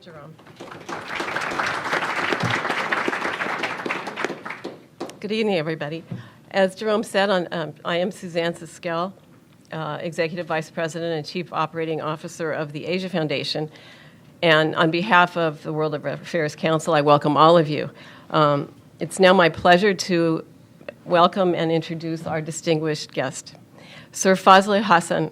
Thanks, Jerome. Good evening, everybody. As Jerome said, I am Suzanne Siskel, Executive Vice President and Chief Operating Officer of the Asia Foundation. And on behalf of the World Affairs Council, I welcome all of you. It's now my pleasure to welcome and introduce our distinguished guest. Sir Fazle Hasan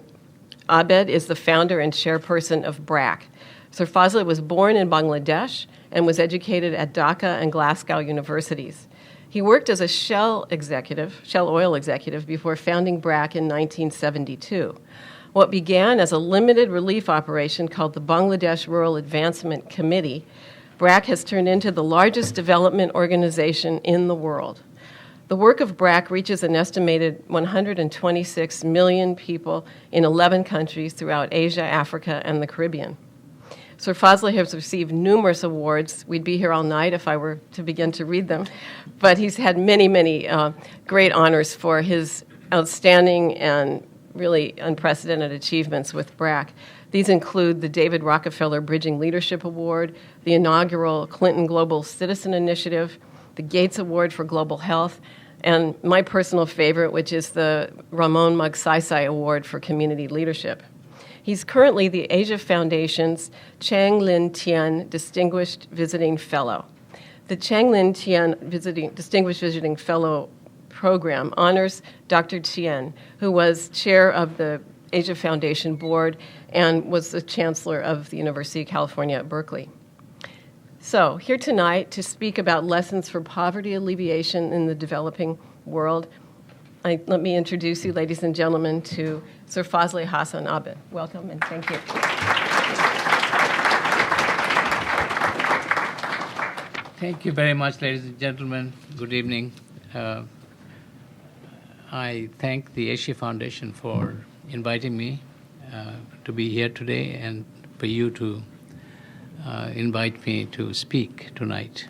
Abed is the founder and chairperson of BRAC. Sir Fazle was born in Bangladesh and was educated at Dhaka and Glasgow universities. He worked as a Shell oil executive, before founding BRAC in 1972. What began as a limited relief operation called the Bangladesh Rural Advancement Committee, BRAC has turned into the largest development organization in the world. The work of BRAC reaches an estimated 126 million people in 11 countries throughout Asia, Africa, and the Caribbean. Sir Fazle has received numerous awards. We'd be here all night if I were to begin to read them. But he's had many, many great honors for his outstanding and really unprecedented achievements with BRAC. These include the David Rockefeller Bridging Leadership Award, the inaugural Clinton Global Citizen Initiative, the Gates Award for Global Health, and my personal favorite, which is the Ramon Magsaysay Award for Community Leadership. He's currently the Asia Foundation's Chang-Lin Tien Distinguished Visiting Fellow. The Chang-Lin Tien Distinguished Visiting Fellow program honors Dr. Tien, who was chair of the Asia Foundation board and was the chancellor of the University of California at Berkeley. So, here tonight to speak about lessons for poverty alleviation in the developing world, let me introduce you, ladies and gentlemen, to Sir Fazle Hasan Abed. Welcome and thank you. Thank you very much, ladies and gentlemen. Good evening. I thank the Asia Foundation for inviting me to be here today and for you to invite me to speak tonight.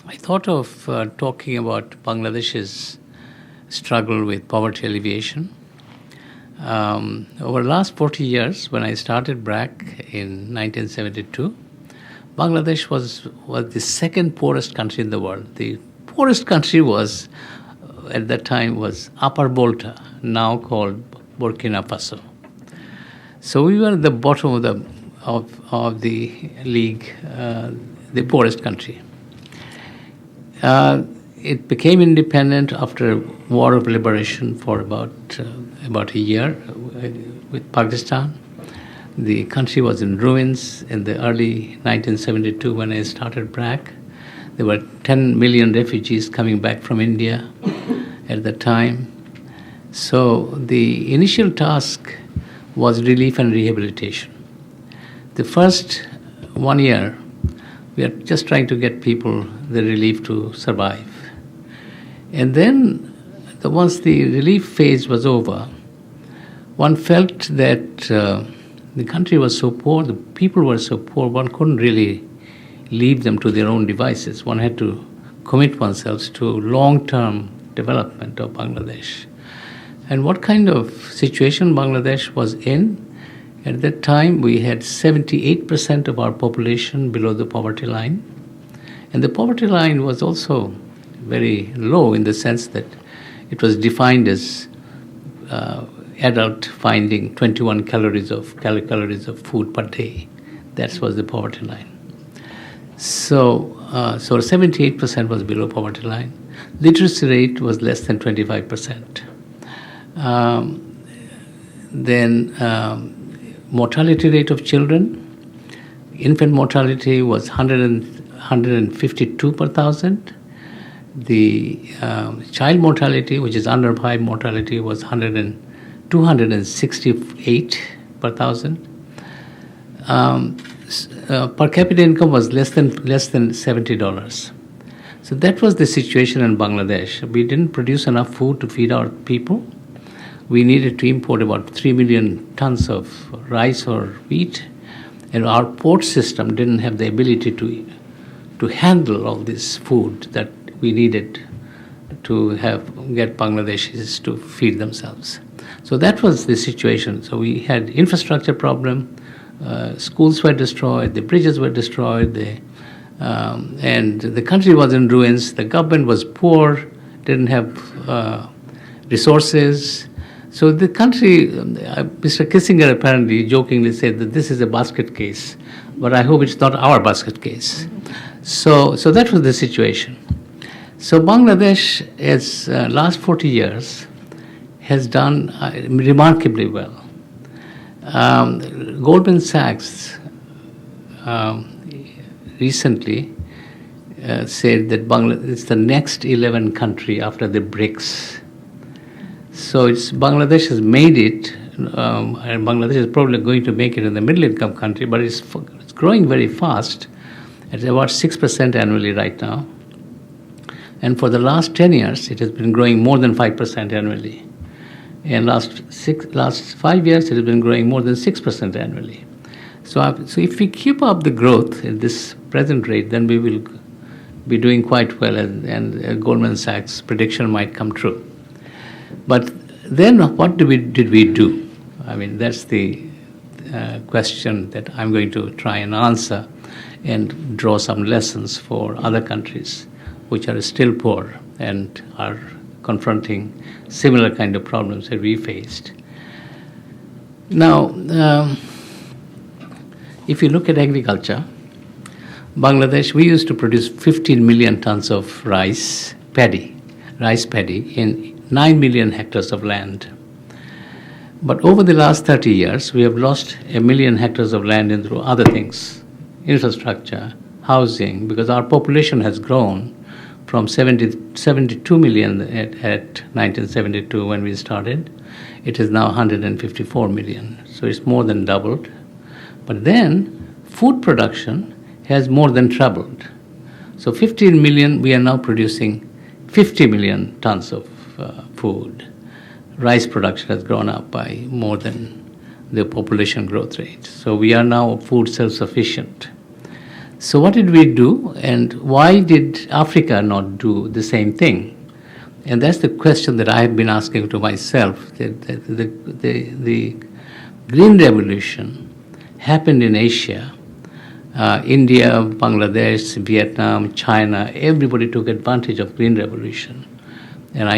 I thought of talking about Bangladesh's struggle with poverty alleviation. Over the last 40 years, when I started BRAC in 1972, Bangladesh was the second poorest country in the world. The poorest country was, at that time, was Upper Volta, now called Burkina Faso. So we were at the bottom of the league, the poorest country. It became independent after a war of liberation for about a year with Pakistan. The country was in ruins in the early 1972 when I started BRAC. There were 10 million refugees coming back from India at the time. So the initial task was relief and rehabilitation. The first 1 year, we are just trying to get people the relief to survive. And then, once the relief phase was over, one felt that the country was so poor, the people were so poor, one couldn't really leave them to their own devices. One had to commit oneself to long-term development of Bangladesh. And what kind of situation Bangladesh was in? At that time, we had 78% of our population below the poverty line. And the poverty line was also very low in the sense that it was defined as adult finding 21 calories of food per day. That was the poverty line. So 78% was below poverty line. Literacy rate was less than 25%. Mortality rate of children, infant mortality was 152 per thousand. The child mortality, which is under 5 mortality, was 268 per thousand. Per capita income was less than $70. So that was the situation in Bangladesh. We didn't produce enough food to feed our people. We needed to import about 3 million tons of rice or wheat, and our port system didn't have the ability to handle all this food that we needed to get Bangladeshis to feed themselves. So that was the situation. So we had infrastructure problem, schools were destroyed, the bridges were destroyed, and the country was in ruins. The government was poor, didn't have resources. So the country, Mr. Kissinger apparently jokingly said that this is a basket case, but I hope it's not our basket case. So that was the situation. So Bangladesh, its last 40 years, has done remarkably well. Goldman Sachs recently said that Bangladesh is the next 11 country after the BRICS. So Bangladesh has made it, and Bangladesh is probably going to make it in the middle-income country, but it's growing very fast. It's about 6% annually right now. And for the last 10 years, it has been growing more than 5% annually. And last 5 years, it has been growing more than 6% annually. So if we keep up the growth at this present rate, then we will be doing quite well, and Goldman Sachs' prediction might come true. But then what did we do? I mean, that's the question that I'm going to try and answer and draw some lessons for other countries which are still poor and are confronting similar kind of problems that we faced. Now, if you look at agriculture, Bangladesh, we used to produce 15 million tons of rice paddy in 9 million hectares of land. But over the last 30 years, we have lost 1 million hectares of land through other things, infrastructure, housing, because our population has grown from 72 million at 1972 when we started. It is now 154 million, so it's more than doubled. But then food production has more than trebled. So 15 million, we are now producing 50 million tons of food. Rice production has grown up by more than the population growth rate. So we are now food self-sufficient. So what did we do, and why did Africa not do the same thing? And that's the question that I have been asking to myself. The Green Revolution happened in Asia. India, Bangladesh, Vietnam, China, everybody took advantage of Green Revolution. And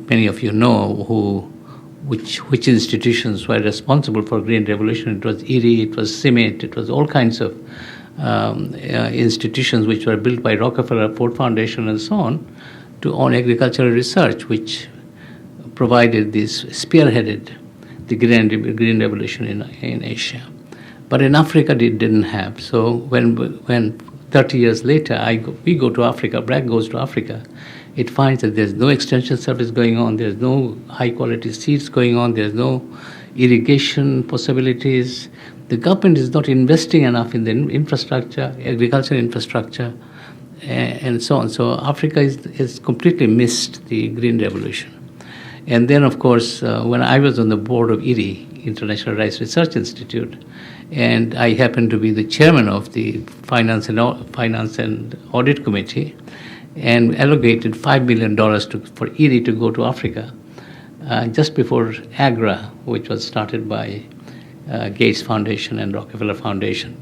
many of you know which institutions were responsible for Green Revolution. It was IRI, it was CIMMYT, it was all kinds of institutions which were built by Rockefeller, Ford Foundation, and so on agricultural research, which provided this, spearheaded the Green Revolution in Asia. But in Africa, it didn't have. So when 30 years later, we go to Africa, BRAC goes to Africa, it finds that there's no extension service going on, there's no high-quality seeds going on, there's no irrigation possibilities. The government is not investing enough in the infrastructure, agricultural infrastructure, and so on. So Africa is completely missed the Green Revolution. And then, of course, when I was on the board of IRI, International Rice Research Institute, and I happened to be the chairman of the Finance and Audit Committee, and allocated $5 million for IRI to go to Africa just before AGRA, which was started by Gates Foundation and Rockefeller Foundation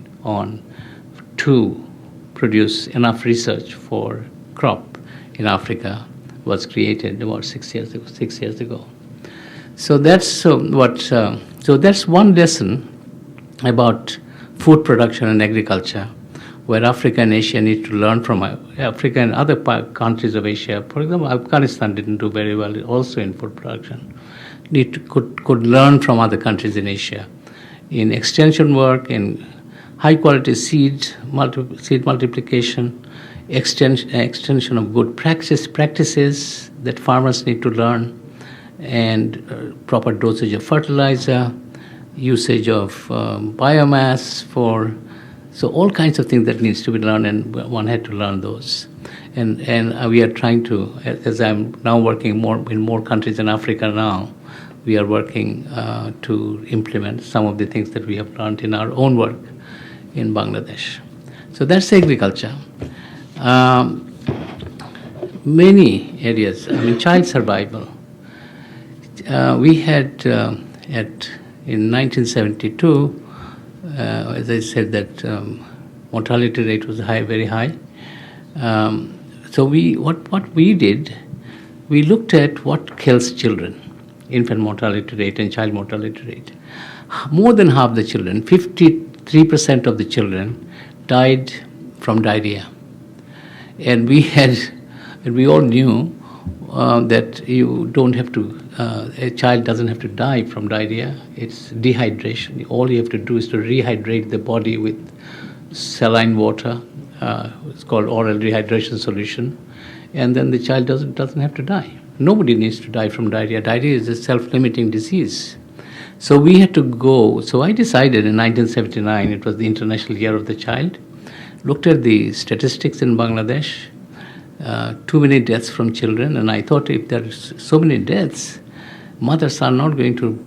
to produce enough research for crop in Africa, was created about 6 years ago. So that's that's one lesson about food production and agriculture, where Africa and Asia need to learn from Africa and other countries of Asia. For example, Afghanistan didn't do very well also in food production. Could learn from other countries in Asia in extension work, in high-quality seed multiplication, extension of good practices that farmers need to learn, and proper dosage of fertilizer, usage of biomass so all kinds of things that needs to be learned, and one had to learn those. And we are trying to, as I'm now working in more countries in Africa now, we are working to implement some of the things that we have learned in our own work in Bangladesh. So that's agriculture. Many areas, child survival. We had in 1972, as I said, that mortality rate was high, very high. So what we did, we looked at what kills children, infant mortality rate and child mortality rate. More than half the children, 53% of the children, died from diarrhea. And we all knew that you don't have to, a child doesn't have to die from diarrhea. It's dehydration. All you have to do is to rehydrate the body with saline water. It's called oral rehydration solution. And then the child doesn't have to die. Nobody needs to die from diarrhea. Diarrhea is a self-limiting disease. So we had to go. So I decided in 1979, it was the International Year of the Child, looked at the statistics in Bangladesh, too many deaths from children, and I thought if there are so many deaths, mothers are not going to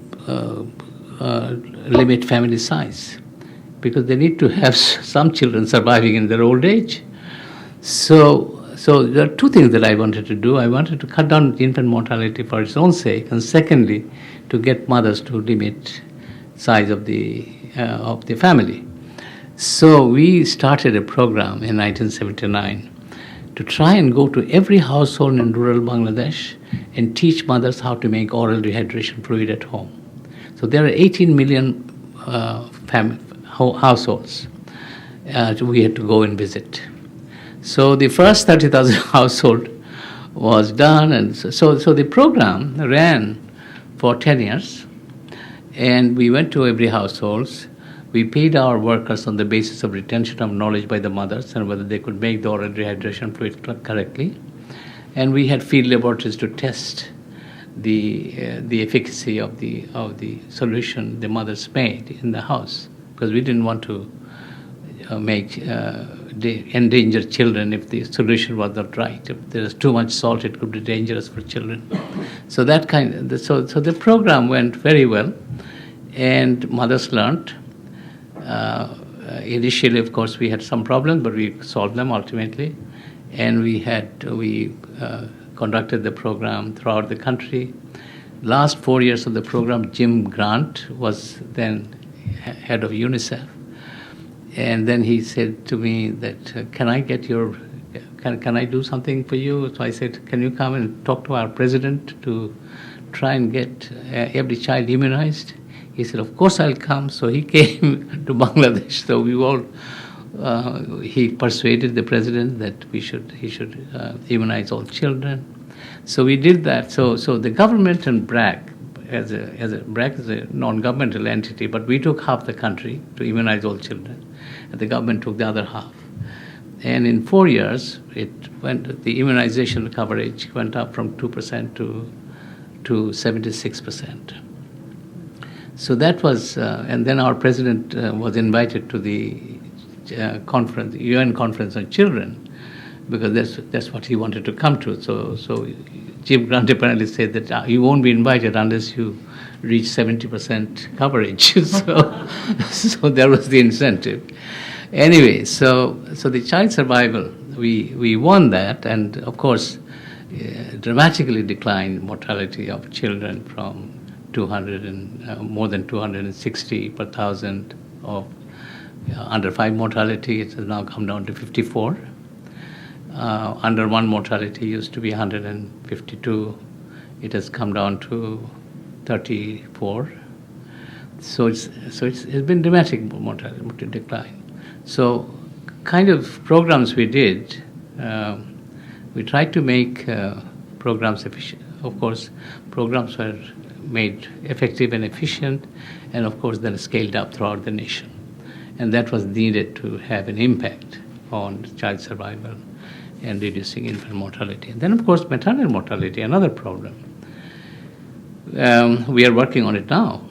limit family size because they need to have some children surviving in their old age. So there are two things that I wanted to do. I wanted to cut down infant mortality for its own sake, and secondly, to get mothers to limit size of the family. So we started a program in 1979 to try and go to every household in rural Bangladesh and teach mothers how to make oral rehydration fluid at home. So there are 18 million households we had to go and visit. So the first 30,000 household was done, and so the program ran for 10 years, and we went to every household. We paid our workers on the basis of retention of knowledge by the mothers and whether they could make the oral rehydration fluid correctly. And we had field laboratories to test the efficacy of the solution the mothers made in the house, because we didn't want to endanger children if the solution was not right. If there was too much salt, it could be dangerous for children. So so the program went very well, and mothers learned. Initially, of course, we had some problems, but we solved them ultimately, and we conducted the program throughout the country. Last 4 years of the program, Jim Grant was then head of UNICEF. And then he said to me that, can I do something for you? So I said, can you come and talk to our president to try and get every child immunized? He said, of course I'll come. So he came to Bangladesh. So he persuaded the president that he should immunize all children. So we did that. So the government and BRAC, BRAC is a non-governmental entity, but we took half the country to immunize all children, and the government took the other half. And in 4 years, the immunization coverage went up from 2% to 76%. So that was, and then our president was invited to the UN Conference on Children, because that's what he wanted to come to. So Jim Grant apparently said that you won't be invited unless you reach 70% coverage. So there was the incentive. Anyway, so the child survival, we won that, and of course, dramatically declined mortality of children from 200 and more than 260 per thousand of under 5 mortality. It has now come down to 54. Under 1 mortality used to be 152. It has come down to 34. So it's been dramatic mortality decline. So kind of programs we did, we tried to make programs efficient. Of course, programs were made effective and efficient, and of course then scaled up throughout the nation. And that was needed to have an impact on child survival and reducing infant mortality. And then, of course, maternal mortality, another problem. We are working on it now.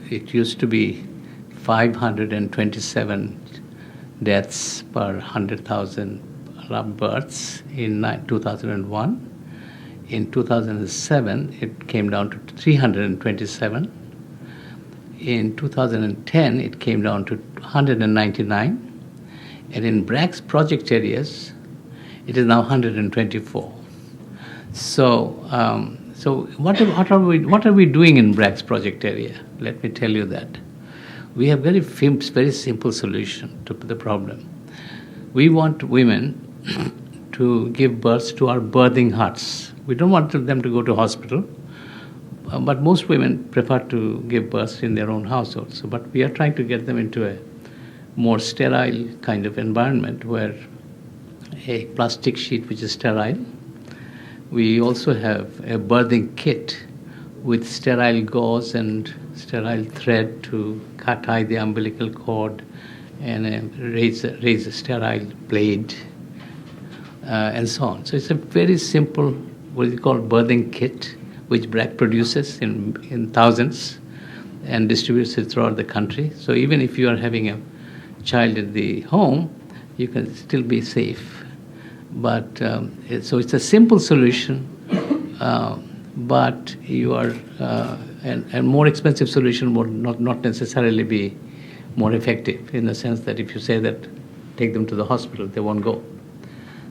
It used to be 527 deaths per 100,000 births in 2001. In 2007, it came down to 327. In 2010, it came down to 199. And in BRAC's project areas, it is now 124. So So what are we doing in BRAC's project area? Let me tell you that. We have very simple solution to the problem. We want women to give birth to our birthing huts. We don't want them to go to hospital, but most women prefer to give birth in their own households. So, but we are trying to get them into a more sterile kind of environment where a plastic sheet which is sterile. We also have a birthing kit with sterile gauze and sterile thread to tie the umbilical cord and raise a sterile blade and so on. So it's a very simple, what is called birthing kit, which BRAC produces in thousands and distributes it throughout the country. So even if you are having a child in the home, you can still be safe. But so it's a simple solution, but you are and more expensive solution would not necessarily be more effective, in the sense that if you say that take them to the hospital, they won't go.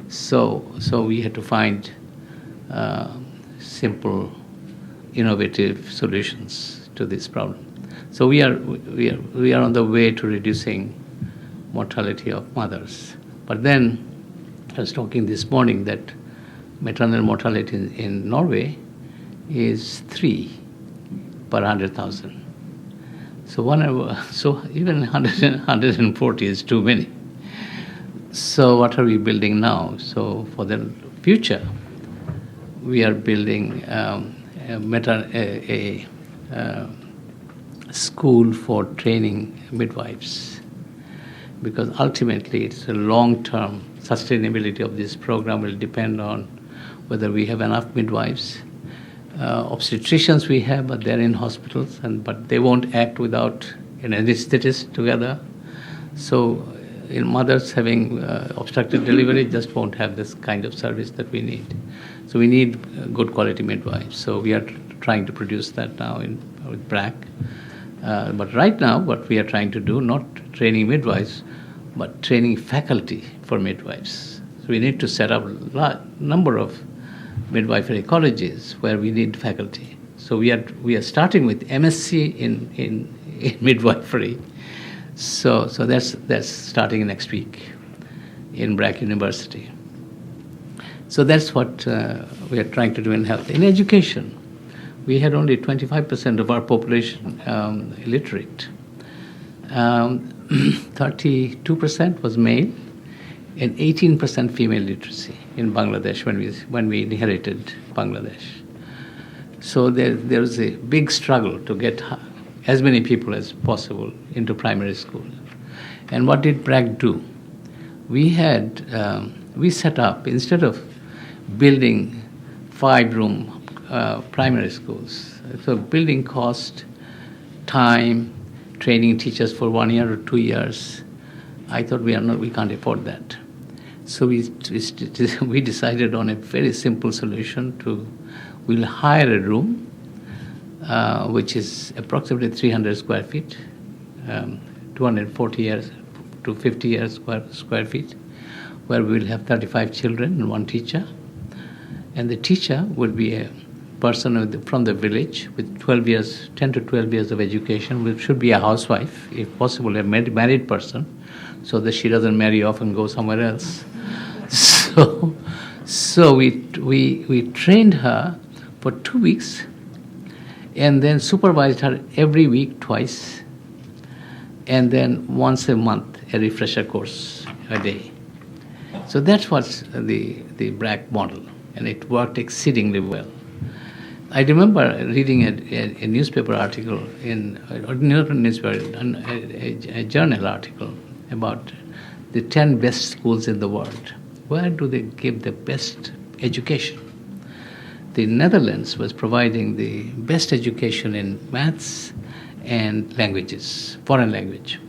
So we had to find simple, innovative solutions to this problem. So we are on the way to reducing mortality of mothers. But then I was talking this morning that maternal mortality in Norway is 3 per 100,000. So even 140 is too many. So what are we building now? So for the future, we are building a school for training midwives, because ultimately it's a long-term sustainability of this program will depend on whether we have enough midwives. Obstetricians we have, but they're in hospitals, but they won't act without an anesthetist together. So in mothers having obstructed delivery just won't have this kind of service that we need. So we need good quality midwives. So we are trying to produce that now with BRAC. But right now, what we are trying to do, not training midwives, but training faculty for midwives. So we need to set up a number of midwifery colleges where we need faculty. So we are starting with MSc in midwifery. So that's starting next week in BRAC University. So that's what we are trying to do in health. In education, we had only 25% of our population illiterate. 32% was male, and 18% female literacy in Bangladesh when we inherited Bangladesh. So there was a big struggle to get as many people as possible into primary school. And what did BRAC do? We set up, instead of building 5-room primary schools, so building cost, time, training teachers for 1 year or 2 years, I thought we can't afford that. So we decided on a very simple solution we'll hire a room, which is approximately 300 square feet, 240 years to 50 years square feet, where we will have 35 children and 1 teacher. And the teacher will be a person from the village with 10 to 12 years of education, which should be a housewife, if possible, a married person, so that she doesn't marry off and go somewhere else. So we trained her for 2 weeks and then supervised her every week twice, and then once a month a refresher course a day. So that's what's the BRAC model, and it worked exceedingly well. I remember reading a newspaper article a journal article about the 10 best schools in the world. Where do they give the best education? The Netherlands was providing the best education in maths and languages, foreign language.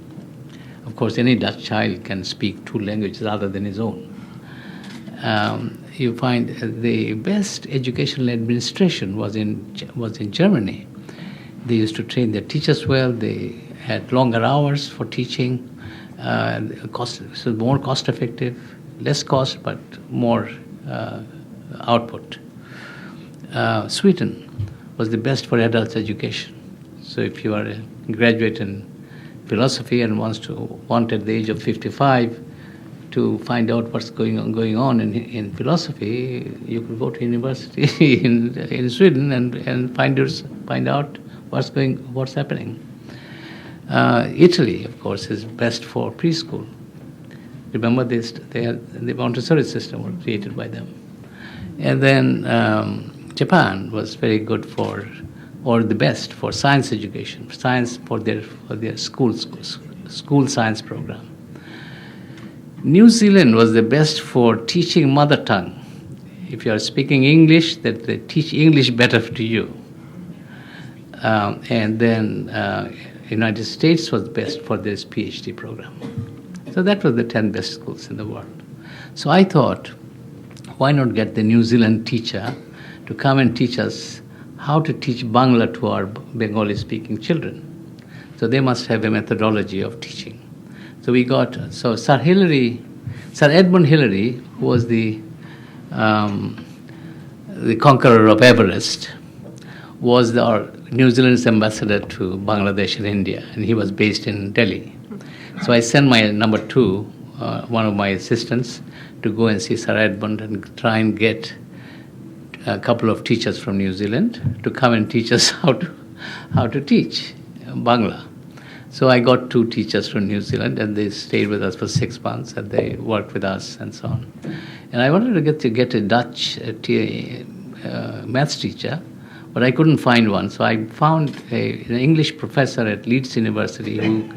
Of course, any Dutch child can speak 2 languages other than his own. You find the best educational administration was in Germany. They used to train their teachers well. They had longer hours for teaching. So more cost effective, less cost, but more output. Sweden was the best for adults education. So if you are a graduate in philosophy and want at the age of 55 to find out what's going on in philosophy, you could go to university in Sweden and find out what's happening. Italy, of course, is best for preschool. Remember this? The Montessori system was created by them. And then Japan was very good or the best for science education, science for their school science program. New Zealand was the best for teaching mother tongue. If you are speaking English, that they teach English better to you. And then United States was best for this PhD program. So that was the 10 best schools in the world. So I thought, why not get the New Zealand teacher to come and teach us how to teach Bangla to our Bengali-speaking children. So they must have a methodology of teaching. So we got, Sir Edmund Hillary, who was the conqueror of Everest, was our New Zealand's ambassador to Bangladesh and India, and he was based in Delhi. So I sent my number 2, one of my assistants, to go and see Sir Edmund and try and get a couple of teachers from New Zealand to come and teach us how to teach Bangla. So I got 2 teachers from New Zealand, and they stayed with us for 6 months, and they worked with us and so on. And I wanted to get a Dutch maths teacher, but I couldn't find one. So I found an English professor at Leeds University who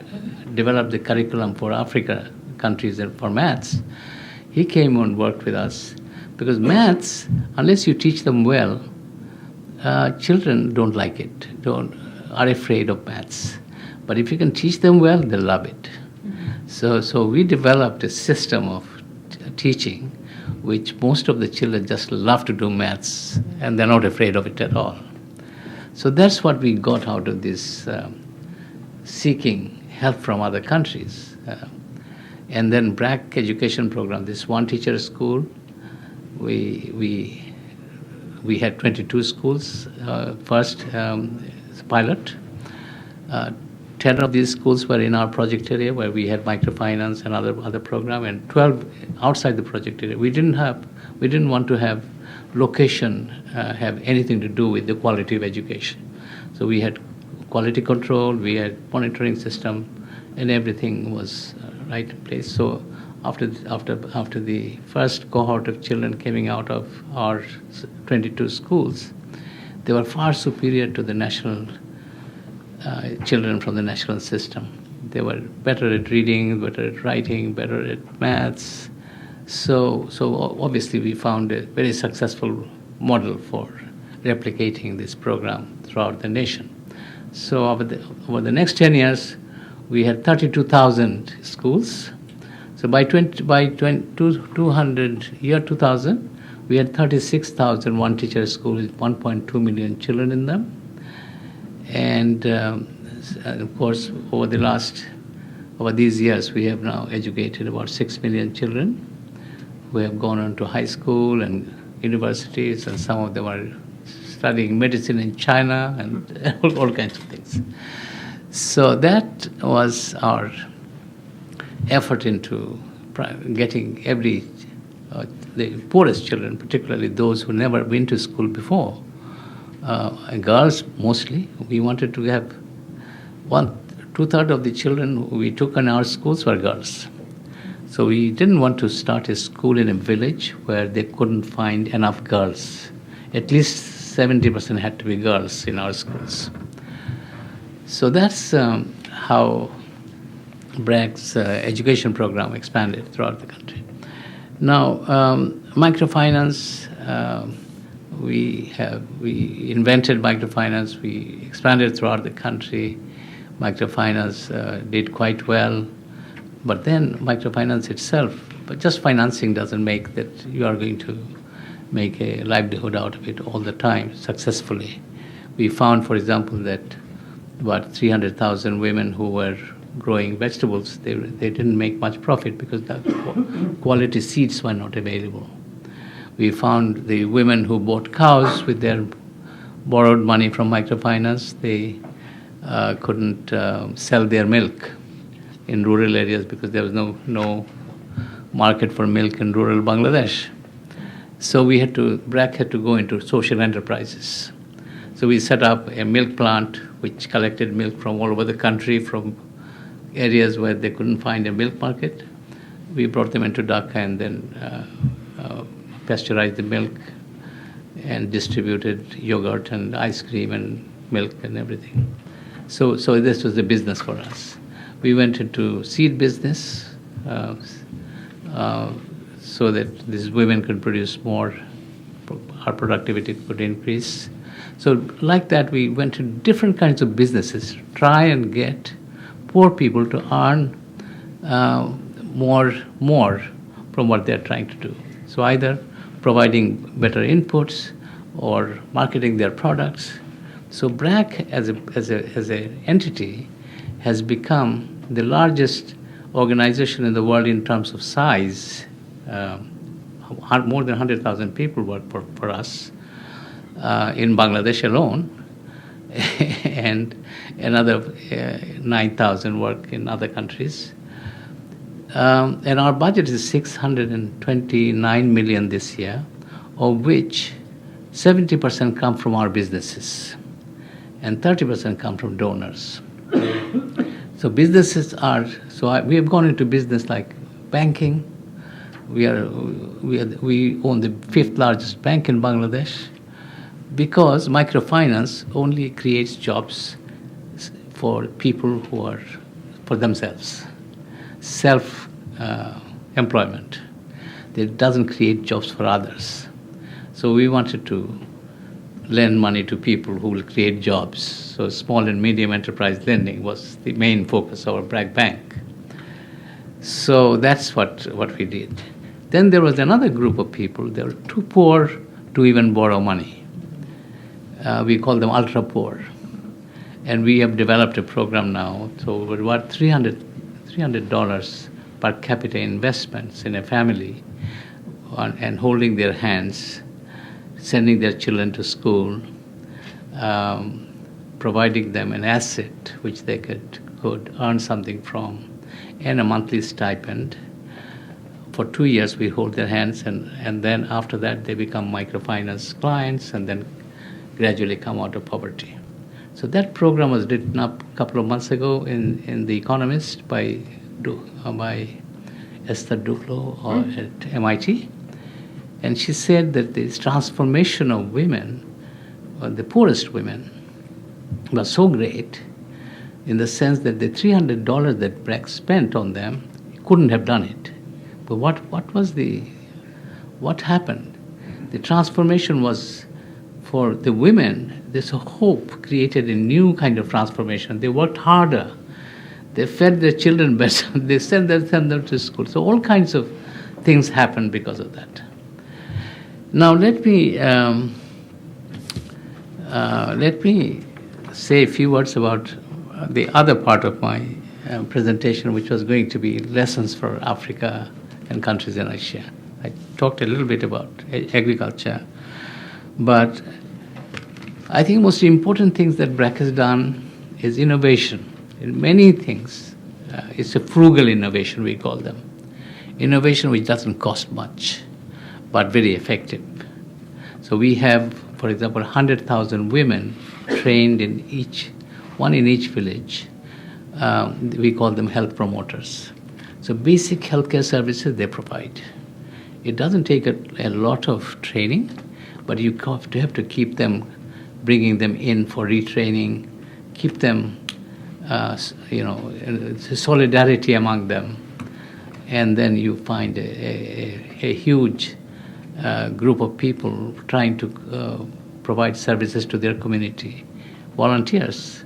developed the curriculum for Africa countries and for maths. He came and worked with us because maths, unless you teach them well, children don't like it, are afraid of maths. But if you can teach them well, they'll love it. So we developed a system of teaching which most of the children just love to do maths, and they're not afraid of it at all. So that's what we got out of this seeking help from other countries. And then BRAC education program, this one teacher school, we had 22 schools, first pilot. 10 of these schools were in our project area where we had microfinance and other program, and 12 outside the project area. We didn't want to have location have anything to do with the quality of education. So we had quality control, we had monitoring system, and everything was right in place. So after the first cohort of children coming out of our 22 schools, they were far superior to the national children from the national system. They were better at reading, better at writing, better at maths. So obviously we found a very successful model for replicating this program throughout the nation. So over the next 10 years, we had 32,000 schools. So by 2000, year 2000, we had 36,000 one-teacher schools with 1.2 million children in them. And of course, over these years, we have now educated about 6 million children who have gone on to high school and universities, and some of them are studying medicine in China and all kinds of things. So that was our effort into getting the poorest children, particularly those who never been to school before, girls mostly. We wanted to have 2/3 of the children we took in our schools were girls. So we didn't want to start a school in a village where they couldn't find enough girls. At least 70% had to be girls in our schools. So that's how BRAC's education program expanded throughout the country. Now, microfinance, we invented microfinance. We expanded throughout the country. Microfinance did quite well. But then microfinance itself, but just financing doesn't make that you are going to make a livelihood out of it all the time successfully. We found, for example, that about 300,000 women who were growing vegetables, they didn't make much profit because the quality seeds were not available. We found the women who bought cows with their borrowed money from microfinance. They couldn't sell their milk in rural areas because there was no market for milk in rural Bangladesh. So BRAC had to go into social enterprises. So we set up a milk plant which collected milk from all over the country, from areas where they couldn't find a milk market. We brought them into Dhaka and then pasteurized the milk and distributed yogurt and ice cream and milk and everything. So this was the business for us. We went into seed business so that these women could produce more, our productivity could increase. So like that, we went to different kinds of businesses, try and get poor people to earn more from what they're trying to do. So either providing better inputs or marketing their products. So BRAC as an entity has become the largest organization in the world in terms of size. More than 100,000 people work for us in Bangladesh alone, and another 9,000 work in other countries. And our budget is 629 million this year, of which 70% come from our businesses and 30% come from donors. So businesses we have gone into business like banking. We own the 5th largest bank in Bangladesh because microfinance only creates jobs for people who are for themselves, self-employment. It doesn't create jobs for others. So we wanted to lend money to people who will create jobs. So small and medium enterprise lending was the main focus of our BRAC Bank. So that's what we did. Then there was another group of people. They were too poor to even borrow money. We call them ultra poor. And we have developed a program now. So we're about $300 per capita investments in a family and holding their hands, sending their children to school, providing them an asset which they could earn something from, and a monthly stipend. For 2 years, we hold their hands, and then after that, they become microfinance clients and then gradually come out of poverty. So that program was written up a couple of months ago in The Economist by Esther Duflo at MIT. And she said that this transformation of women, the poorest women, was so great in the sense that the $300 that BRAC spent on them couldn't have done it. But what happened? The transformation was for the women, this hope created a new kind of transformation. They worked harder. They fed their children better. They sent them to school. So all kinds of things happened because of that. Now let me say a few words about the other part of my presentation, which was going to be lessons for Africa and countries in Asia. I talked a little bit about agriculture, but I think most important things that BRAC has done is innovation. In many things, it's a frugal innovation, we call them. Innovation which doesn't cost much, but very effective. So we have, for example, 100,000 women trained one in each village. We call them health promoters. So basic healthcare services they provide. It doesn't take a lot of training, but you have to keep them, bringing them in for retraining, keep them, solidarity among them. And then you find a huge group of people trying to provide services to their community, volunteers.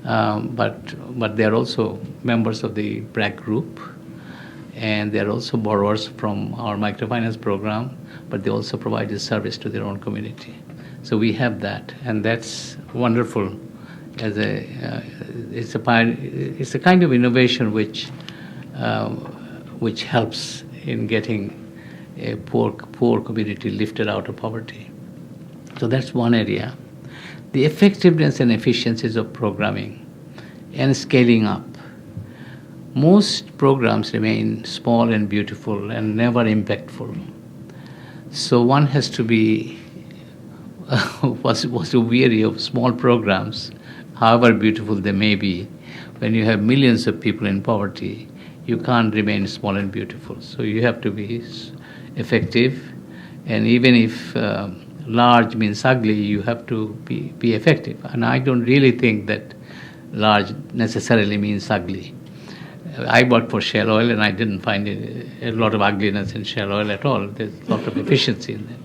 But they're also members of the BRAC group, and they're also borrowers from our microfinance program, but they also provide a service to their own community. So we have that, and that's wonderful. It's a kind of innovation which helps in getting a poor community lifted out of poverty. So that's one area. The effectiveness and efficiencies of programming and scaling up. Most programs remain small and beautiful and never impactful. So one has to be was weary of small programs, however beautiful they may be. When you have millions of people in poverty, you can't remain small and beautiful. So you have to be effective, and even if large means ugly, you have to be effective. And I don't really think that large necessarily means ugly. I worked for Shell Oil, and I didn't find a lot of ugliness in Shell Oil at all. There's a lot of efficiency in that.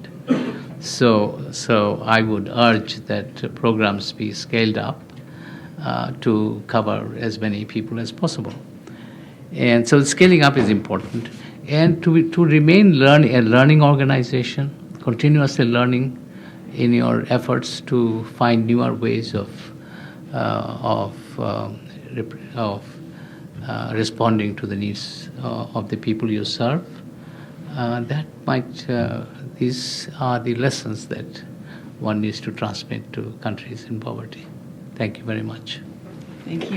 So I would urge that programs be scaled up to cover as many people as possible. And so scaling up is important. And to remain a learning organization, continuously learning in your efforts to find newer ways of responding to the needs of the people you serve. These are the lessons that one needs to transmit to countries in poverty. Thank you very much. Thank you.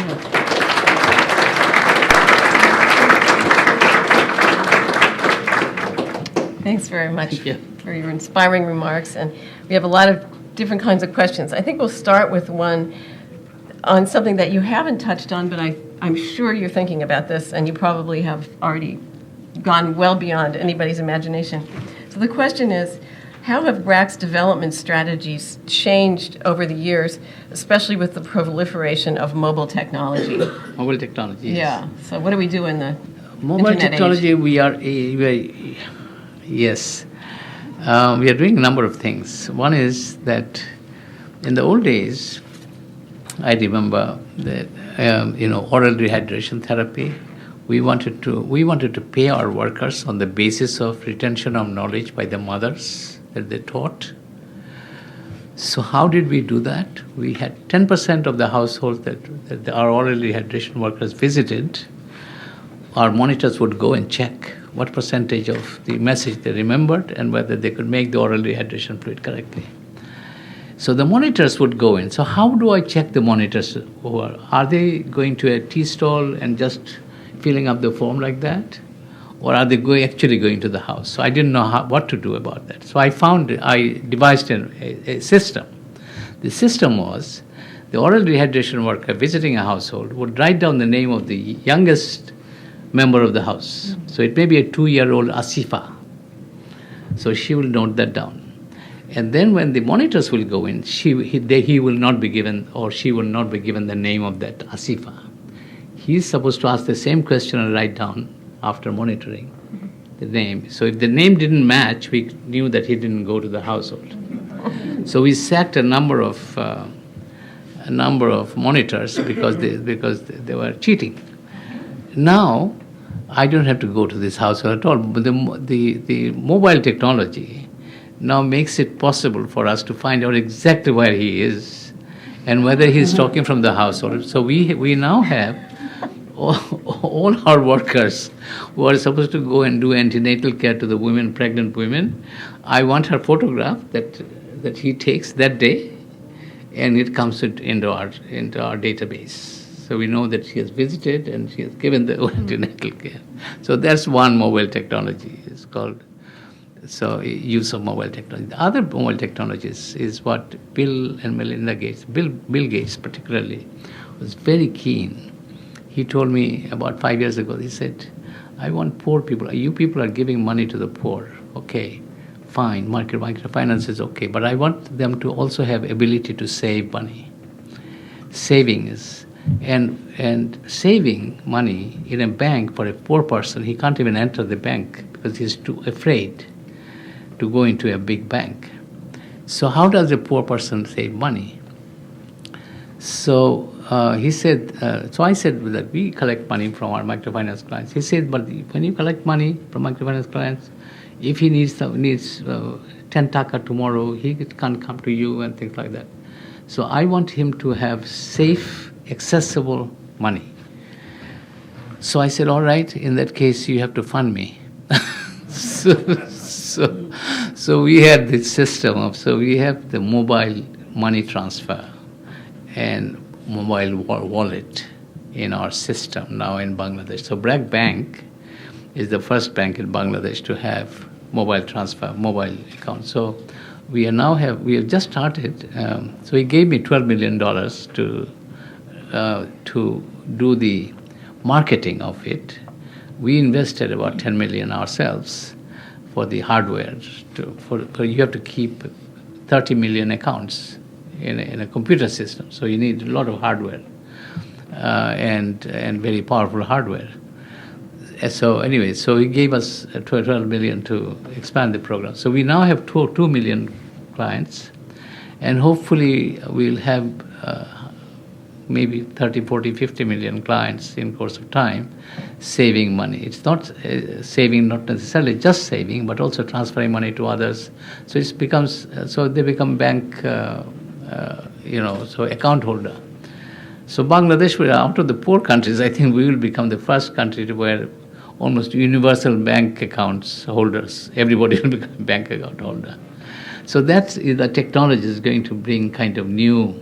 Thanks very much for your inspiring remarks. And we have a lot of different kinds of questions. I think we'll start with one on something that you haven't touched on, but I'm sure you're thinking about this, and you probably have already gone well beyond anybody's imagination. So the question is, how have BRAC's development strategies changed over the years, especially with the proliferation of mobile technology? Mobile technology. Yeah. So what do we do in the mobile internet technology? Age? We are doing a number of things. One is that in the old days, I remember that oral rehydration therapy. We wanted to pay our workers on the basis of retention of knowledge by the mothers that they taught. So how did we do that? We had 10% of the households that our oral rehydration workers visited. Our monitors would go and check what percentage of the message they remembered and whether they could make the oral rehydration fluid correctly. So the monitors would go in. So how do I check the monitors over? Are they going to a tea stall and just filling up the form like that? Or are they actually going to the house? So I didn't know what to do about that. So I devised a system. The system was the oral rehydration worker visiting a household would write down the name of the youngest member of the house. So it may be a 2-year-old Asifa. So she will note that down. And then when the monitors will go in, he will not be given, or she will not be given the name of that Asifa. He's supposed to ask the same question and write down after monitoring the name. So if the name didn't match, we knew that he didn't go to the household. So we sacked a number of monitors because they were cheating. Now, I don't have to go to this household at all. But the mobile technology now makes it possible for us to find out exactly where he is and whether he's talking from the household. So we now have all our workers who are supposed to go and do antenatal care to the women, pregnant women. I want her photograph that he takes that day, and it comes into our database. So we know that she has visited and she has given the antenatal care. So that's one mobile technology. It's called use of mobile technology. The other mobile technologies is what Bill and Melinda Gates, Bill Gates particularly, was very keen. He told me about 5 years ago, he said, I want poor people. You people are giving money to the poor. Okay, fine, microfinance is okay. But I want them to also have ability to save money. Saving is, and saving money in a bank for a poor person, he can't even enter the bank because he's too afraid to go into a big bank. So how does a poor person save money? So he said, so I said that we collect money from our microfinance clients. He said, but when you collect money from microfinance clients, if he needs 10 taka tomorrow, he can't come to you and things like that. So I want him to have safe, accessible money. So I said, all right, in that case, you have to fund me. So we had this system of, so we have the mobile money transfer and mobile wallet in our system now in Bangladesh. So BRAC Bank is the first bank in Bangladesh to have mobile transfer, mobile account. So we have just started. So he gave me $12 million to do the marketing of it. We invested about $10 million ourselves for the hardware. For you have to keep 30 million accounts in a computer system, so you need a lot of hardware and very powerful hardware. So anyway, so he gave us $12 million to expand the program. So we now have 2 million clients, and hopefully we'll have maybe 30, 40, 50 million clients in course of time saving money. It's not saving, not necessarily just saving, but also transferring money to others. So it becomes, so they become bank, so account holder. So Bangladesh, out of the poor countries, I think we will become the first country to where almost universal bank accounts holders. Everybody will become a bank account holder. So that's the technology is going to bring kind of new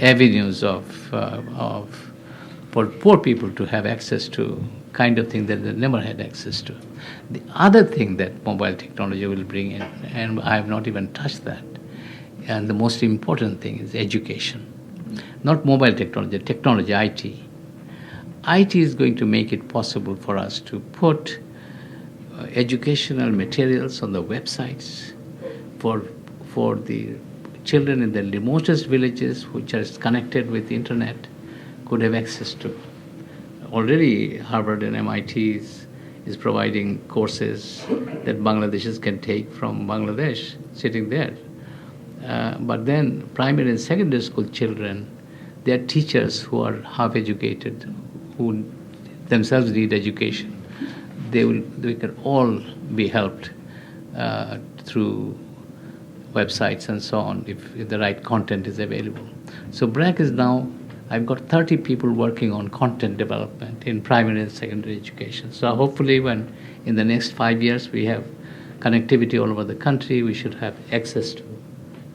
avenues for poor people to have access to kind of thing that they never had access to. The other thing that mobile technology will bring in, and I have not even touched that, and the most important thing is education. Not mobile technology, IT. IT is going to make it possible for us to put educational materials on the websites for the children in the remotest villages which are connected with the internet could have access to. Already Harvard and MIT is providing courses that Bangladeshis can take from Bangladesh sitting there. But then primary and secondary school children, they are teachers who are half educated, who themselves need education. They can all be helped through websites and so on if the right content is available. So BRAC is now, I've got 30 people working on content development in primary and secondary education. So hopefully when in the next 5 years we have connectivity all over the country, we should have access to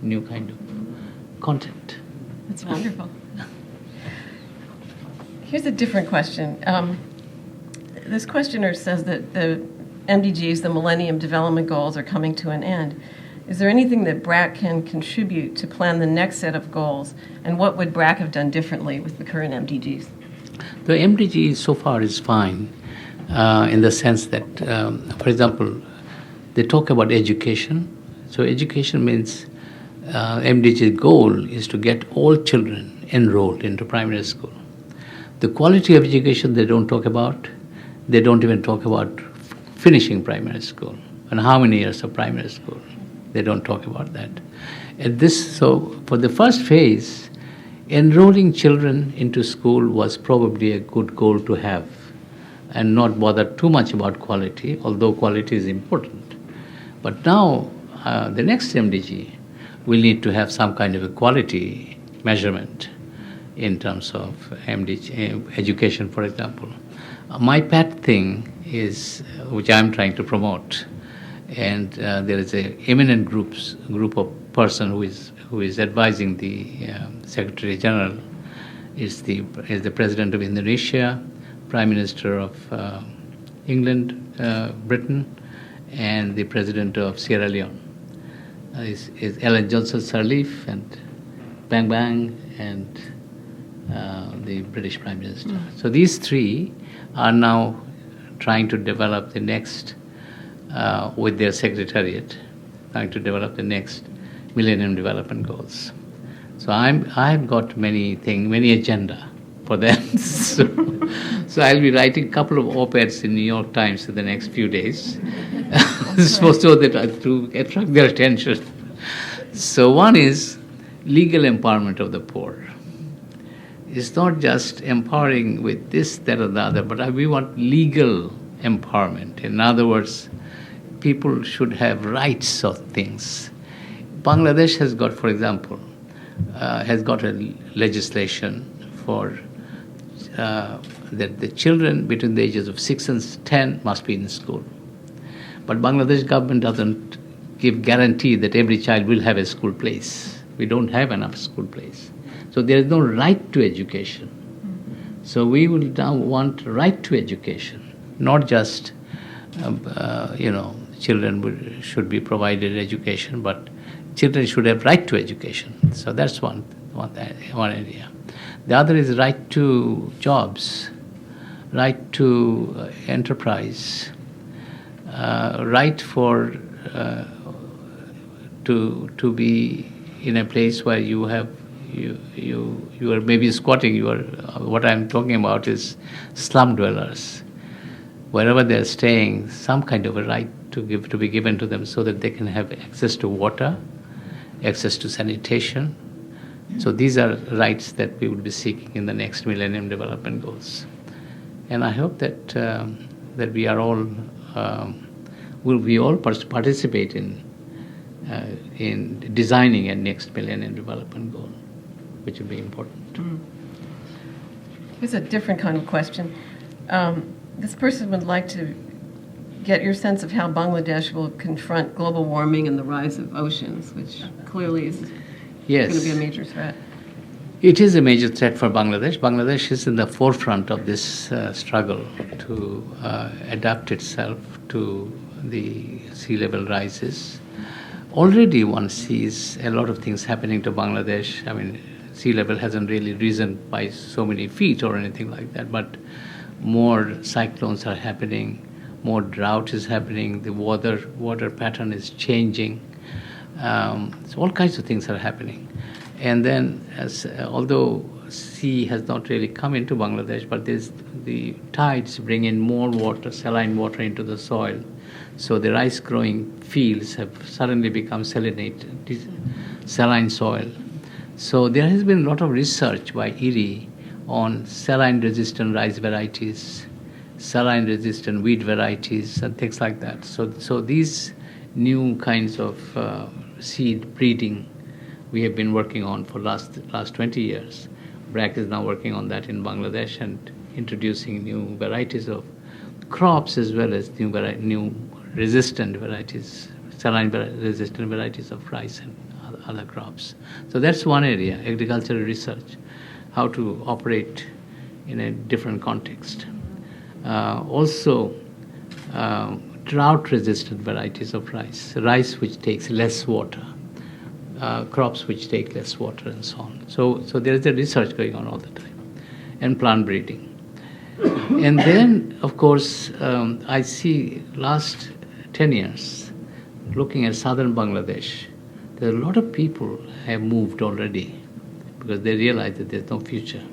new kind of content. That's wonderful. Here's a different question. This questioner says that the MDGs, the Millennium Development Goals, are coming to an end. Is there anything that BRAC can contribute to plan the next set of goals, and what would BRAC have done differently with the current MDGs? The MDG so far is fine in the sense that, for example, they talk about education. So education means MDG goal is to get all children enrolled into primary school. The quality of education they don't talk about. They don't even talk about finishing primary school and how many years of primary school. They don't talk about that. So for the first phase, enrolling children into school was probably a good goal to have and not bother too much about quality, although quality is important. But now, the next MDG will need to have some kind of a quality measurement in terms of MDG, education, for example. My pet thing is, which I'm trying to promote, and there is a eminent group of person who is advising the Secretary General, is the President of Indonesia, Prime Minister of England, Britain, and the President of Sierra Leone. Is Ellen Johnson Sirleaf and Bang Bang and the British Prime Minister. So these three are now trying to develop the next, with their secretariat, trying to develop the next Millennium Development Goals. So I've got many agenda for them. So I'll be writing a couple of op-eds in New York Times in the next few days, so that to attract their attention. So one is legal empowerment of the poor. It's not just empowering with this, that, or the other, but we want legal empowerment. In other words, people should have rights of things. Bangladesh has got, for example, has got a legislation for that the children between the ages of 6 and 10 must be in school. But Bangladesh government doesn't give guarantee that every child will have a school place. We don't have enough school place. So there is no right to education. So we will now want right to education, not just, children should be provided education, but children should have right to education. So that's one area. The other is right to jobs, right to enterprise, right for to be in a place where you are maybe squatting. What I'm talking about is slum dwellers. Wherever they're staying, some kind of a right to be given to them so that they can have access to water, access to sanitation. So these are rights that we would be seeking in the next Millennium Development Goals. And I hope that that we are all participate in designing a next Millennium Development Goal, which will be important. Mm. Here's a different kind of question. This person would like to get your sense of how Bangladesh will confront global warming and the rise of oceans, which clearly is going to be a major threat. It is a major threat for Bangladesh. Bangladesh is in the forefront of this struggle to adapt itself to the sea level rises. Already one sees a lot of things happening to Bangladesh. I mean, sea level hasn't really risen by so many feet or anything like that, but more cyclones are happening, more drought is happening, the water pattern is changing. So all kinds of things are happening. And then, although sea has not really come into Bangladesh, but the tides bring in more water, saline water into the soil. So the rice-growing fields have suddenly become saline soil. So there has been a lot of research by IRI on saline-resistant rice varieties, saline-resistant wheat varieties, and things like that. So these new kinds of seed breeding we have been working on for last 20 years. BRAC is now working on that in Bangladesh and introducing new varieties of crops as well as new resistant varieties, saline-resistant varieties of rice and other crops. So that's one area, agricultural research, how to operate in a different context. Also, drought-resistant varieties of rice which takes less water, crops which take less water, and so on. So there is a research going on all the time, and plant breeding. And then, of course, I see last 10 years, looking at southern Bangladesh, there are a lot of people have moved already because they realize that there's no future.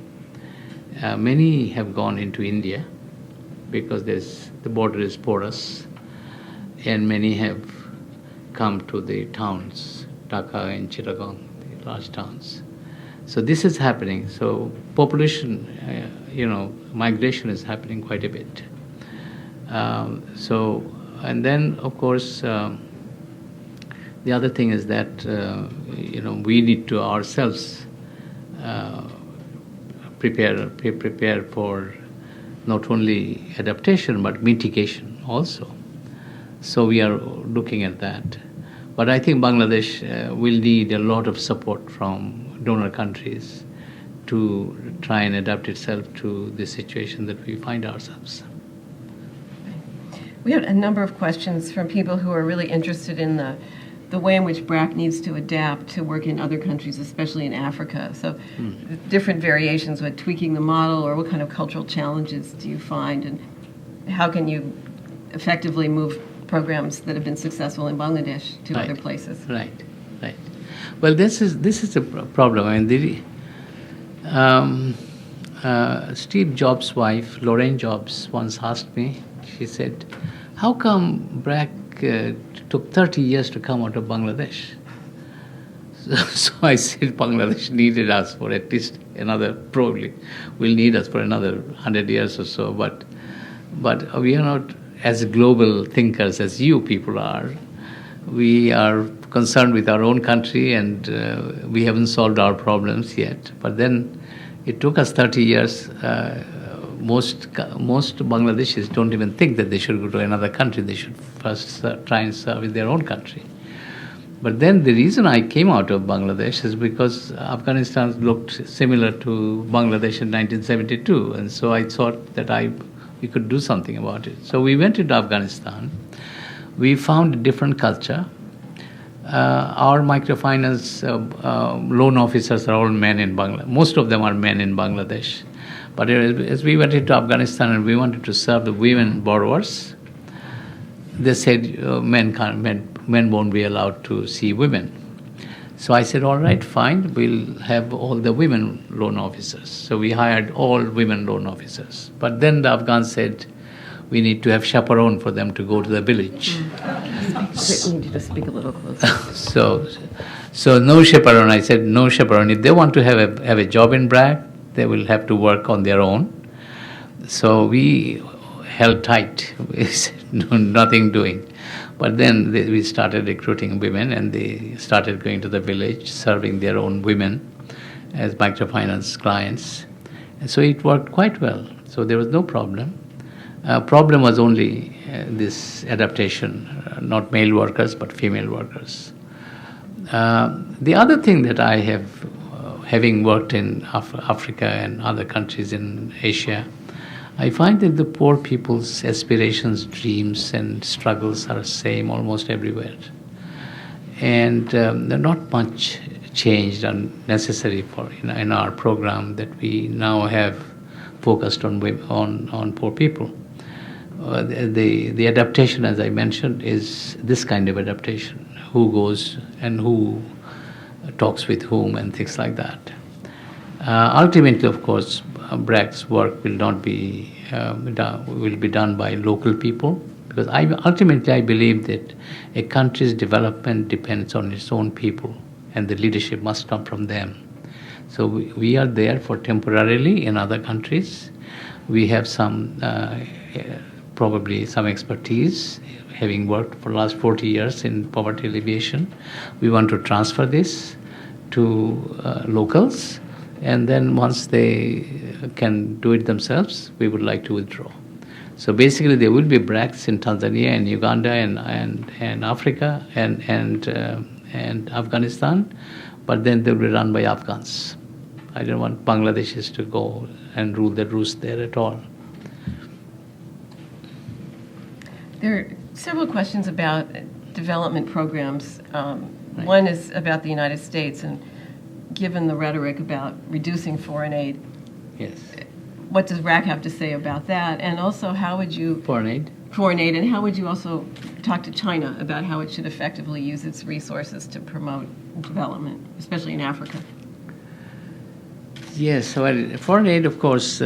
Many have gone into India because the border is porous, and many have come to the towns, Dhaka and Chittagong, the large towns. So this is happening. So population, migration is happening quite a bit. And then, of course, the other thing is that, we need to ourselves prepare for not only adaptation but mitigation also. So we are looking at that. But I think Bangladesh will need a lot of support from donor countries to try and adapt itself to the situation that we find ourselves. We had a number of questions from people who are really interested in the way in which BRAC needs to adapt to work in other countries, especially in Africa. So different variations with tweaking the model, or what kind of cultural challenges do you find, and how can you effectively move programs that have been successful in Bangladesh to other places? Right. Well, this is a problem. I mean, Steve Jobs' wife, Lorraine Jobs, once asked me, she said, how come BRAC took 30 years to come out of Bangladesh? So I said Bangladesh needed us for at least probably will need us for another 100 years or so, but we are not as global thinkers as you people are. We are concerned with our own country, and we haven't solved our problems yet. But then it took us 30 years. Most Bangladeshis don't even think that they should go to another country. They should first try and serve in their own country. But then the reason I came out of Bangladesh is because Afghanistan looked similar to Bangladesh in 1972, and so I thought that we could do something about it. So we went into Afghanistan. We found a different culture. Our microfinance loan officers are all men in Bangladesh. Most of them are men in Bangladesh. But as we went into Afghanistan and we wanted to serve the women borrowers, they said men won't be allowed to see women. So I said, all right, fine, we'll have all the women loan officers. So we hired all women loan officers. But then the Afghans said, we need to have chaperone for them to go to the village. I need you to speak a little closer. So no chaperone. I said, no chaperone. If they want to have a job in BRAC, they will have to work on their own. So we held tight. We said, no, nothing doing. But then we started recruiting women, and they started going to the village, serving their own women as microfinance clients. And so it worked quite well. So there was no problem. Problem was only this adaptation, not male workers, but female workers. The other thing that I have, having worked in Africa and other countries in Asia, I find that the poor people's aspirations, dreams, and struggles are the same almost everywhere. And not much changed and necessary in our program that we now have focused on poor people. The adaptation, as I mentioned, is this kind of adaptation: who goes and who talks with whom and things like that. Ultimately, of course, BRAC's work will not be will be done by local people, because ultimately I believe that a country's development depends on its own people, and the leadership must come from them. So we are there for temporarily in other countries. We have probably some expertise, having worked for the last 40 years in poverty alleviation. We want to transfer this to locals, and then once they can do it themselves, we would like to withdraw. So basically, there will be BRACs in Tanzania and Uganda and Africa and Afghanistan, but then they'll be run by Afghans. I don't want Bangladeshis to go and rule the roost there at all. There are several questions about development programs. One is about the United States, and given the rhetoric about reducing foreign aid, Yes. what does BRAC have to say about that? And also, how would you... Foreign aid? Foreign aid, and how would you also talk to China about how it should effectively use its resources to promote development, especially in Africa? Yes, well, foreign aid, of course,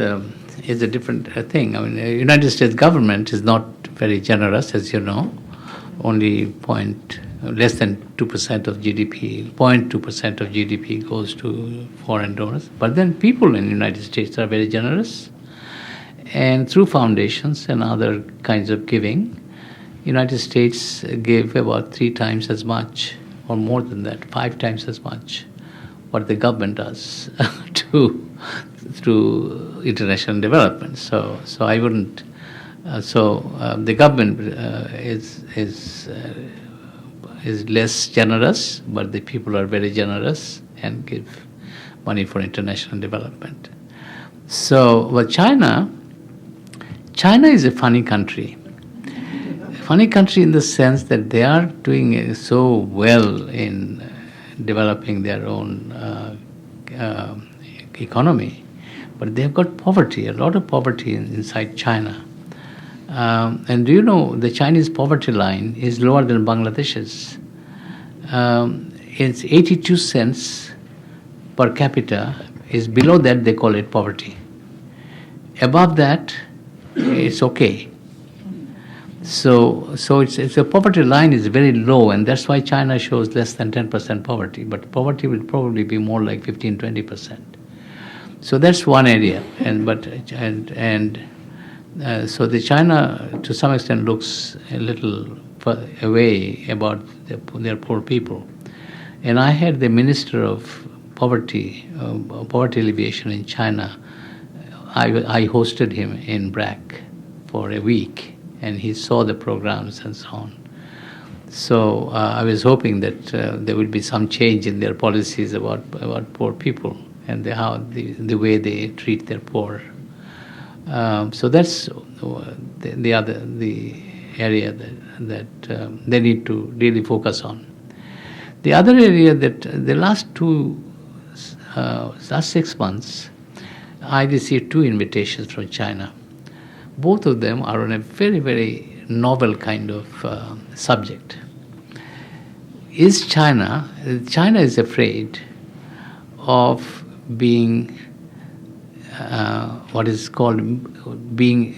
is a different thing. I mean, the United States government is not very generous, as you know. Only less than 2% of GDP, 0.2% of GDP goes to foreign donors. But then people in the United States are very generous. And through foundations and other kinds of giving, United States gave about 3 times as much, or more than that, 5 times as much, what the government does through international development. So I wouldn't. The government is less generous, but the people are very generous and give money for international development. So, but China is a funny country. Funny country in the sense that they are doing so well in developing their own economy, but they've got poverty, a lot of poverty inside China. And do you know the Chinese poverty line is lower than Bangladesh's? It's 82 cents per capita. Is below that, they call it poverty. Above that, it's okay. So it's a poverty line is very low, and that's why China shows less than 10% poverty. But poverty will probably be more like 15-20%. So that's one area, so the China, to some extent, looks a little away about their poor people. And I had the Minister of Poverty Alleviation in China. I hosted him in BRAC for a week, and he saw the programs and so on. So I was hoping that there will be some change in their policies about poor people and the way they treat their poor. So that's the area that they need to really focus on. The other area that the last 6 months, I received 2 invitations from China. Both of them are on a very, very novel kind of subject. China is afraid of being what is called being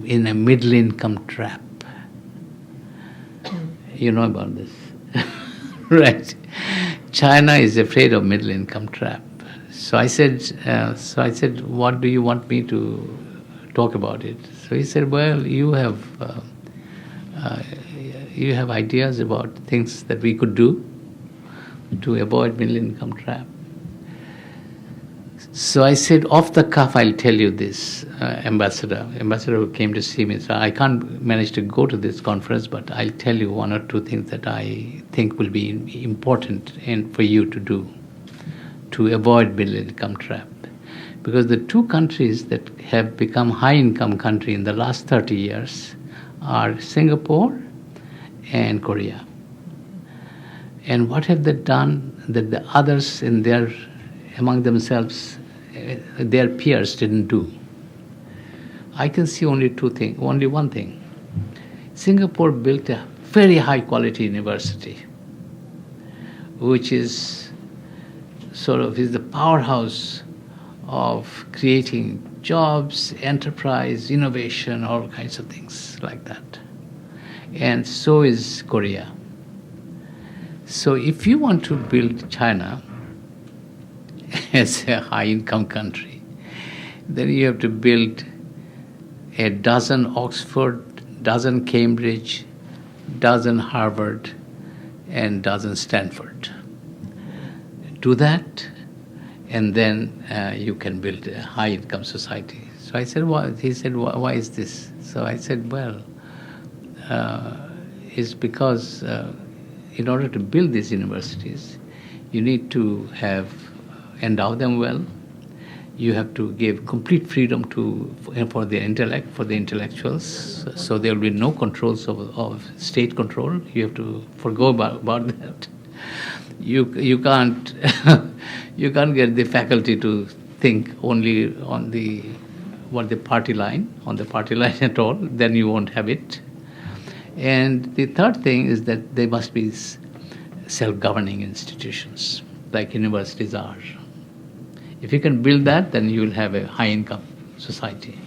in a middle income trap. You know about this, right? China is afraid of middle income trap. So I said, what do you want me to talk about it? So he said, well, you have ideas about things that we could do to avoid middle income trap. So I said, off the cuff, I'll tell you this, ambassador who came to see me. So I can't manage to go to this conference, but I'll tell you 1 or 2 things that I think will be important and for you to do to avoid middle income trap. Because the 2 countries that have become high income country in the last 30 years are Singapore and Korea. And what have they done that the others among themselves, their peers didn't do? I can see only one thing. Singapore built a very high quality university, which is the powerhouse of creating jobs, enterprise, innovation, all kinds of things like that. And so is Korea. So if you want to build China as a high-income country, then you have to build a dozen Oxford, dozen Cambridge, dozen Harvard, and dozen Stanford. Do that, and then you can build a high-income society. So I said, "Why?" He said, "Why is this?" So I said, "Well, it's because in order to build these universities, you need to endow them well. You have to give complete freedom for the intellectuals. So there will be no controls of state control. You have to forgo about that. You can't you can't get the faculty to think only on the party line at all. Then you won't have it. And the third thing is that they must be self-governing institutions, like universities are. If you can build that, then you will have a high-income society.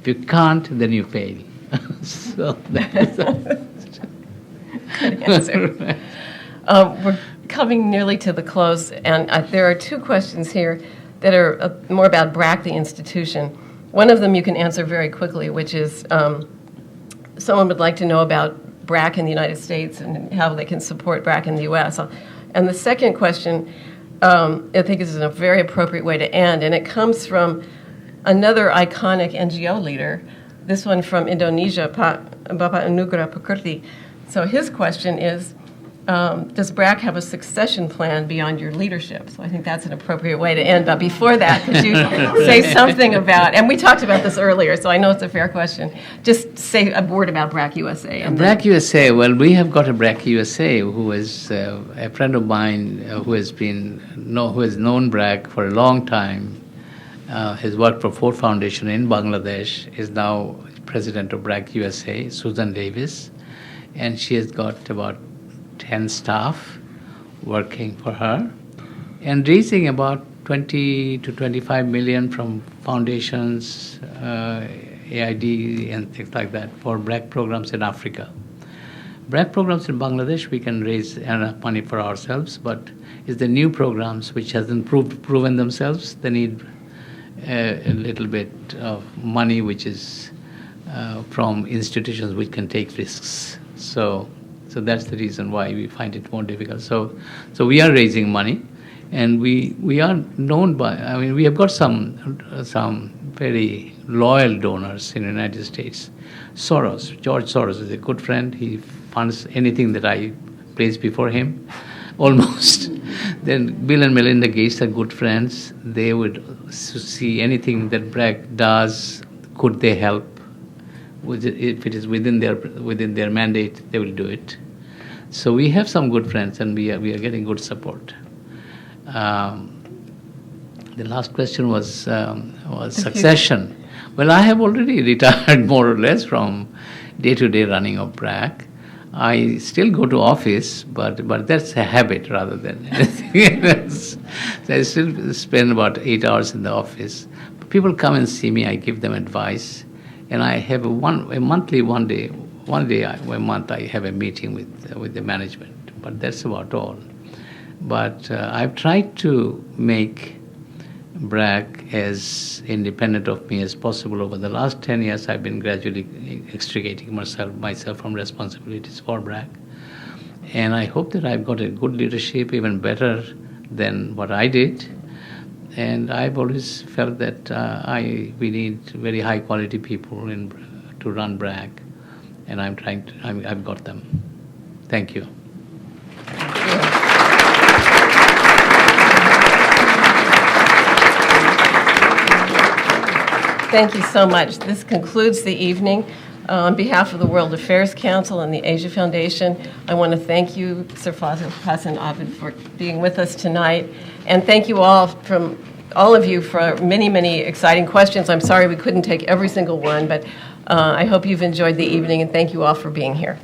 If you can't, then you fail." So that's Good answer. We're coming nearly to the close, and there are 2 questions here that are more about BRAC, the institution. One of them you can answer very quickly, which is someone would like to know about BRAC in the United States and how they can support BRAC in the U.S. And the second question, I think is a very appropriate way to end, and it comes from another iconic NGO leader, this one from Indonesia, Bapak Anugrah Pakurti. So his question is, does BRAC have a succession plan beyond your leadership? So I think that's an appropriate way to end. But before that, could you say something about, and we talked about this earlier, so I know it's a fair question, just say a word about BRAC USA. BRAC USA, well, we have got a BRAC USA who is a friend of mine who has known BRAC for a long time, has worked for Ford Foundation in Bangladesh, is now president of BRAC USA, Suzanne Davis, and she has got about 10 staff working for her and raising about 20 to 25 million from foundations, AID and things like that for BRAC programs in Africa. BRAC programs in Bangladesh, we can raise enough money for ourselves, but it's the new programs which hasn't proven themselves. They need a little bit of money which is from institutions which can take risks. So that's the reason why we find it more difficult. So we are raising money, and we are known by. I mean, we have got some very loyal donors in the United States. George Soros is a good friend. He funds anything that I place before him, almost. Then Bill and Melinda Gates are good friends. They would see anything that BRAC does, could they help? If it is within their mandate, they will do it. So we have some good friends, and we are getting good support. The last question was succession. Well, I have already retired more or less from day-to-day running of BRAC. I still go to office, but that's a habit rather than anything else. So I still spend about 8 hours in the office. People come and see me. I give them advice, and I have one day a month. I have a meeting with the management. But that's about all. But I've tried to make BRAC as independent of me as possible. Over the last 10 years, I've been gradually extricating myself from responsibilities for BRAC. And I hope that I've got a good leadership, even better than what I did. And I've always felt that we need very high quality people to run BRAC. And I've got them. Thank you. Thank you so much. This concludes the evening. On behalf of the World Affairs Council and the Asia Foundation, I want to thank you, Sir Fazle Hasan Abed, for being with us tonight. And thank you all of you for many, many exciting questions. I'm sorry we couldn't take every single one, but I hope you've enjoyed the evening, and thank you all for being here.